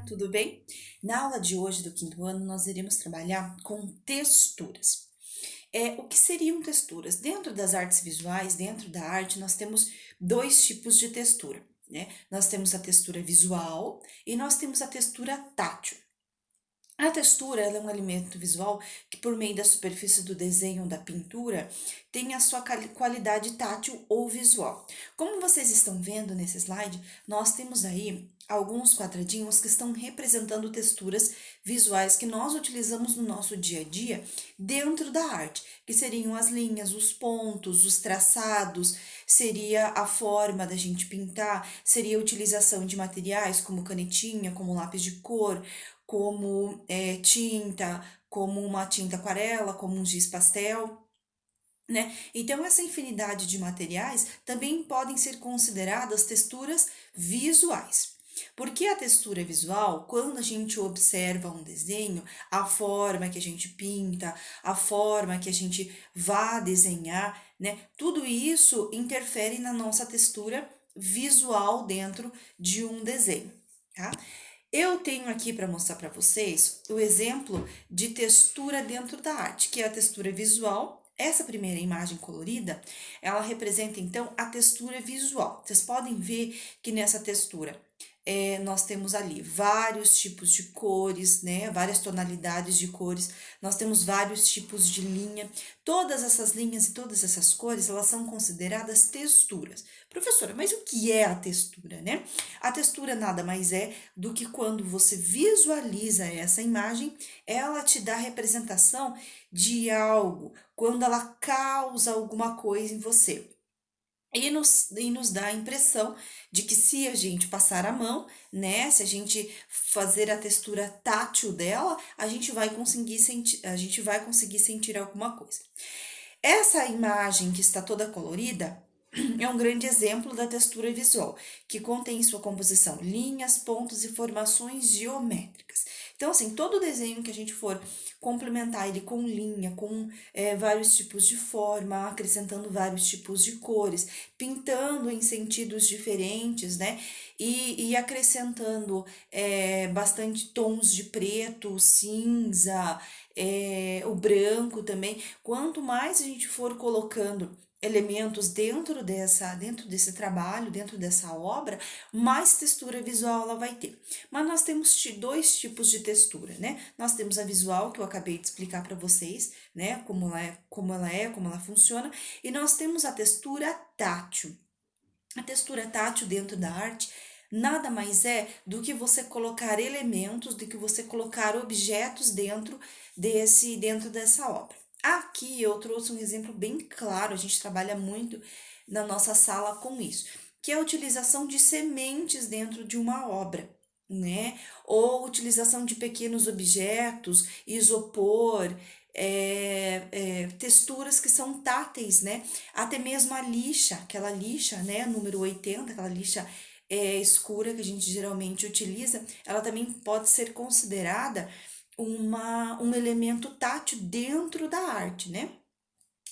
Tudo bem? Na aula de hoje do quinto ano, nós iremos trabalhar com texturas. O que seriam texturas? Dentro das artes visuais, dentro da arte, nós temos dois tipos de textura, né? Nós temos a textura visual e nós temos a textura tátil. A textura ela é um elemento visual que, por meio da superfície do desenho ou da pintura, tem a sua qualidade tátil ou visual. Como vocês estão vendo nesse slide, nós temos aí alguns quadradinhos que estão representando texturas visuais que nós utilizamos no nosso dia a dia dentro da arte, que seriam as linhas, os pontos, os traçados, seria a forma da gente pintar, seria a utilização de materiais como canetinha, como lápis de cor, como tinta, como uma tinta aquarela, como um giz pastel, né? Então, essa infinidade de materiais também podem ser consideradas texturas visuais. Porque a textura visual, quando a gente observa um desenho, a forma que a gente pinta, a forma que a gente vai desenhar, né? Tudo isso interfere na nossa textura visual dentro de um desenho, tá? Eu tenho aqui para mostrar para vocês o exemplo de textura dentro da arte, que é a textura visual. Essa primeira imagem colorida, ela representa então a textura visual. Vocês podem ver que nessa textura nós temos ali vários tipos de cores, né? Várias tonalidades de cores. Nós temos vários tipos de linha. Todas essas linhas e todas essas cores, elas são consideradas texturas. Professora, mas o que é a textura, né? A textura nada mais é do que quando você visualiza essa imagem, ela te dá a representação de algo, quando ela causa alguma coisa em você. E nos dá a impressão de que se a gente passar a mão, né, se a gente fazer a textura tátil dela, a gente vai conseguir sentir alguma coisa. Essa imagem que está toda colorida é um grande exemplo da textura visual, que contém em sua composição linhas, pontos e formações geométricas. Então, assim, todo desenho que a gente for complementar ele com linha, com vários tipos de forma, acrescentando vários tipos de cores, pintando em sentidos diferentes, né? E acrescentando bastante tons de preto, cinza, o branco também. Quanto mais a gente for colocando elementos dentro desse trabalho, dentro dessa obra, mais textura visual ela vai ter. Mas nós temos dois tipos de textura, né? Nós temos a visual, que eu acabei de explicar para vocês, né? Como ela funciona, e nós temos a textura tátil. A textura tátil dentro da arte nada mais é do que você colocar elementos, do que você colocar objetos dentro dessa obra. Aqui eu trouxe um exemplo bem claro, a gente trabalha muito na nossa sala com isso, que é a utilização de sementes dentro de uma obra, né? Ou utilização de pequenos objetos, isopor, texturas que são táteis, né? Até mesmo a lixa, aquela lixa, né? Número 80, aquela lixa escura que a gente geralmente utiliza, ela também pode ser considerada um elemento tátil dentro da arte, né?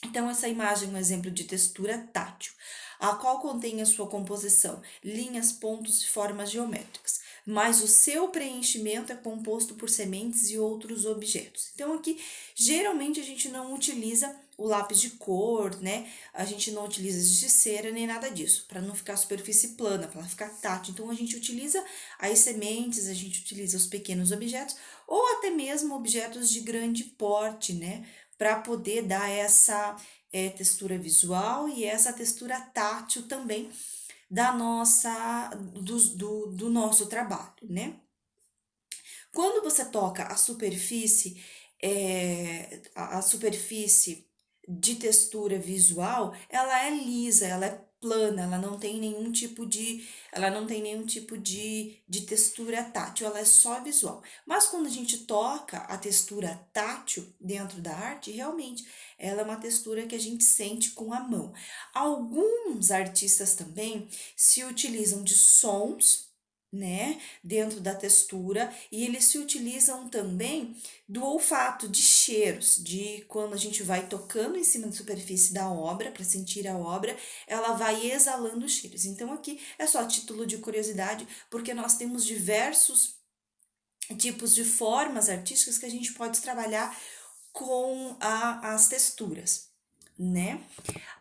Então, essa imagem é um exemplo de textura tátil, a qual contém a sua composição, linhas, pontos e formas geométricas, mas o seu preenchimento é composto por sementes e outros objetos. Então, aqui, geralmente, a gente não utiliza o lápis de cor, né? A gente não utiliza de cera nem nada disso, para não ficar a superfície plana, para ela ficar tátil. Então, a gente utiliza as sementes, a gente utiliza os pequenos objetos, ou até mesmo objetos de grande porte, né? Para poder dar essa textura visual e essa textura tátil também do nosso trabalho, né? Quando você toca a superfície de textura visual, ela é lisa, ela é plana, ela não tem nenhum tipo de textura tátil, ela é só visual. Mas quando a gente toca a textura tátil dentro da arte, realmente ela é uma textura que a gente sente com a mão. Alguns artistas também se utilizam de sons, né, dentro da textura, e eles se utilizam também do olfato, de cheiros, de quando a gente vai tocando em cima da superfície da obra para sentir a obra, ela vai exalando cheiros. Então aqui é só a título de curiosidade, porque nós temos diversos tipos de formas artísticas que a gente pode trabalhar com as texturas, né?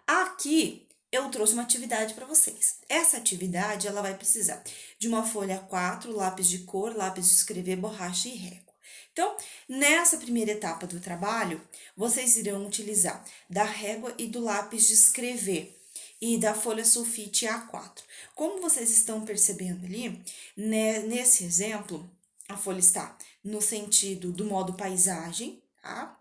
Aqui eu trouxe uma atividade para vocês. Essa atividade ela vai precisar de uma folha A4, lápis de cor, lápis de escrever, borracha e régua. Então, nessa primeira etapa do trabalho, vocês irão utilizar da régua e do lápis de escrever e da folha sulfite A4. Como vocês estão percebendo ali, né, nesse exemplo, a folha está no sentido do modo paisagem, tá?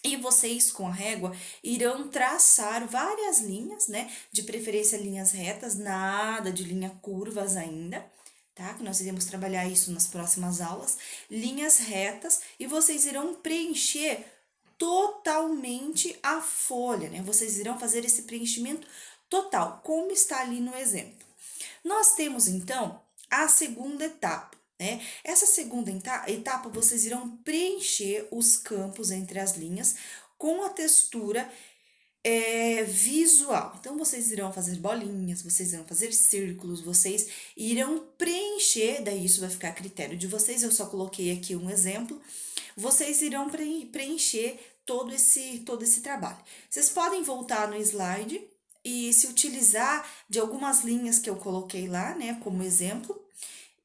E vocês, com a régua, irão traçar várias linhas, né? De preferência, linhas retas, nada de linha curvas ainda, tá? Que nós iremos trabalhar isso nas próximas aulas. Linhas retas, e vocês irão preencher totalmente a folha, né? Vocês irão fazer esse preenchimento total, como está ali no exemplo. Nós temos, então, a segunda etapa, né? Essa segunda etapa, vocês irão preencher os campos entre as linhas com a textura visual. Então, vocês irão fazer bolinhas, vocês irão fazer círculos, vocês irão preencher, daí isso vai ficar a critério de vocês, eu só coloquei aqui um exemplo. Vocês irão preencher todo esse trabalho. Vocês podem voltar no slide e se utilizar de algumas linhas que eu coloquei lá, né, como exemplo,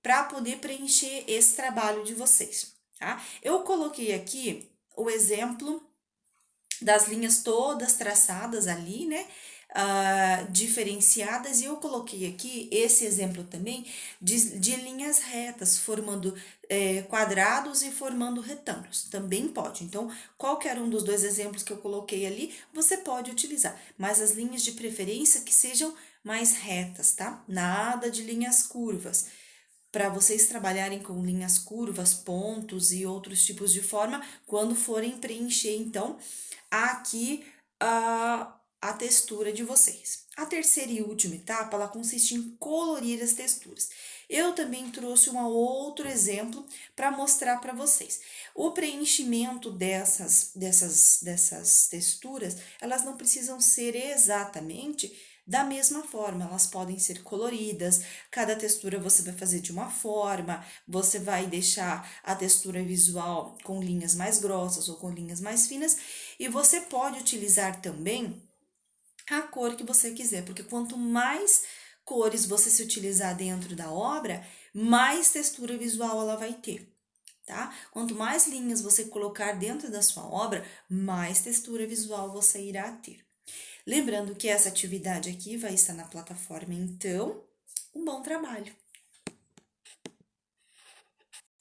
para poder preencher esse trabalho de vocês, tá? Eu coloquei aqui o exemplo das linhas todas traçadas ali, né, diferenciadas, e eu coloquei aqui esse exemplo também de linhas retas, formando quadrados e formando retângulos, também pode. Então, qualquer um dos dois exemplos que eu coloquei ali, você pode utilizar, mas as linhas de preferência que sejam mais retas, tá? Nada de linhas curvas. Para vocês trabalharem com linhas curvas, pontos e outros tipos de forma, quando forem preencher, então, aqui a textura de vocês. A terceira e última etapa, ela consiste em colorir as texturas. Eu também trouxe um outro exemplo para mostrar para vocês. O preenchimento dessas texturas, elas não precisam ser exatamente da mesma forma, elas podem ser coloridas, cada textura você vai fazer de uma forma, você vai deixar a textura visual com linhas mais grossas ou com linhas mais finas, e você pode utilizar também a cor que você quiser, porque quanto mais cores você se utilizar dentro da obra, mais textura visual ela vai ter, tá? Quanto mais linhas você colocar dentro da sua obra, mais textura visual você irá ter. Lembrando que essa atividade aqui vai estar na plataforma, então, um bom trabalho!